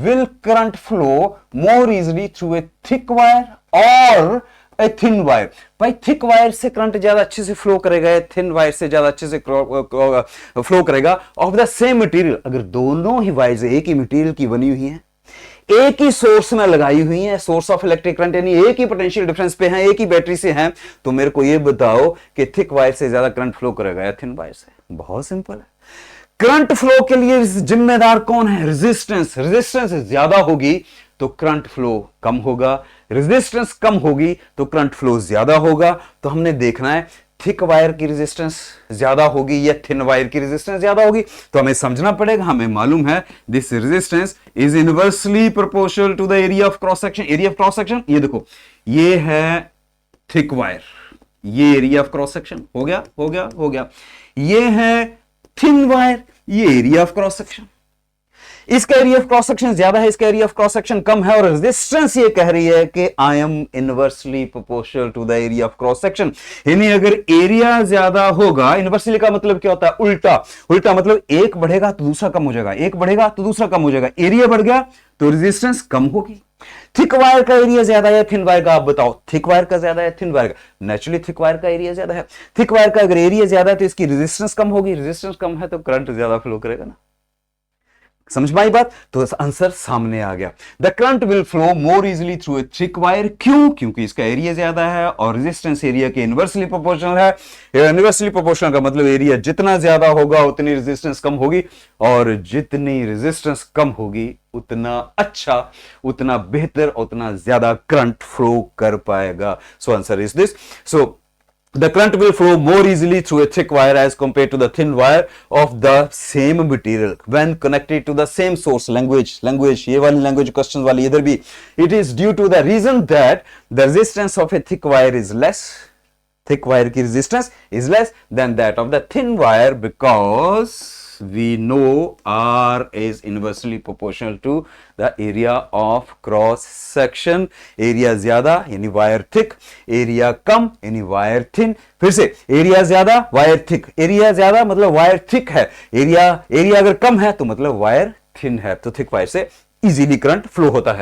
will current flow more easily through a thick wire or a thin wire? भाई thick wire से current ज्यादा अच्छे से flow करेगा या थिन वायर से ज्यादा अच्छे से फ्लो करेगा ऑफ द सेम मटेरियल? अगर दोनों ही वायर्स एक ही मटेरियल की बनी हुई हैं, एक ही सोर्स में लगाई हुई है, सोर्स ऑफ इलेक्ट्रिक करंट यानी एक ही पोटेंशियल डिफरेंस पे है, एक ही बैटरी से है, तो मेरे को ये बताओ कि थिक वायर से ज्यादा करंट फ्लो करेगा या थिन वायर से? बहुत सिंपल है। करंट फ्लो के लिए जिम्मेदार कौन है? रेजिस्टेंस। रेजिस्टेंस ज्यादा होगी तो करंट फ्लो कम होगा, रेजिस्टेंस कम होगी तो करंट फ्लो ज्यादा होगा। तो हमने देखना है थिक वायर की रेजिस्टेंस ज्यादा होगी या थिन वायर की रेजिस्टेंस ज्यादा होगी। तो हमें समझना पड़ेगा, हमें मालूम है this resistance is inversely proportional to the area of cross section. Area of cross section ये देखो, ये है थिक वायर, ये एरिया ऑफ क्रॉस सेक्शन हो गया, हो गया, हो गया। ये है थिन वायर, ये एरिया ऑफ क्रॉस सेक्शन। इसका एरिया ऑफ क्रॉस सेक्शन ज्यादा है, इसका एरिया ऑफ क्रॉस सेक्शन कम है, और रेजिस्टेंस ये कह रही है कि I am inversely proportional to the area of cross section. यानी अगर एरिया ज्यादा होगा, इनवर्सली का मतलब क्या होता है? उल्टा। उल्टा मतलब एक बढ़ेगा तो दूसरा कम हो जाएगा, एक बढ़ेगा तो दूसरा कम हो जाएगा। एरिया बढ़ गया तो रेजिस्टेंस कम होगी। थिक वायर का एरिया ज्यादा है थिन वायर का? आप बताओ, थिक वायर का ज्यादा है थिन वायर का? नेचुरली थिक वायर का एरिया ज्यादा है। थिक वायर का अगर एरिया ज्यादा है तो इसकी रेजिस्टेंस कम होगी, रेजिस्टेंस कम है तो करंट ज्यादा फ्लो करेगा ना। समझ में आई बात? तो आंसर सामने आ गया। The current will flow more easily through a thick wire. क्यों? क्योंकि इसका एरिया ज्यादा है और रेजिस्टेंस एरिया के इनवर्सली प्रोपोर्शनल है। इनवर्सली प्रोपोर्शनल का मतलब एरिया जितना ज्यादा होगा उतनी रेजिस्टेंस कम होगी, और जितनी रेजिस्टेंस कम होगी उतना अच्छा, उतना बेहतर, उतना ज्यादा करंट फ्लो कर पाएगा। So answer is this. So the current will flow more easily through a thick wire as compared to the thin wire of the same material when connected to the same source. Language ये वाली language question वाली इधर भी, it is due to the reason that the resistance of a thick wire is less. Thick wire की resistance is less than that of the thin wire because we know R is inversely proportional to the area of cross section. Area ज्यादा यानी wire thick, area कम यानी wire thin. फिर से area ज्यादा wire thick, area ज्यादा मतलब wire thick है, area अगर कम है तो मतलब वायर थिन है। तो थिक वायर से इजीली करंट फ्लो होता है।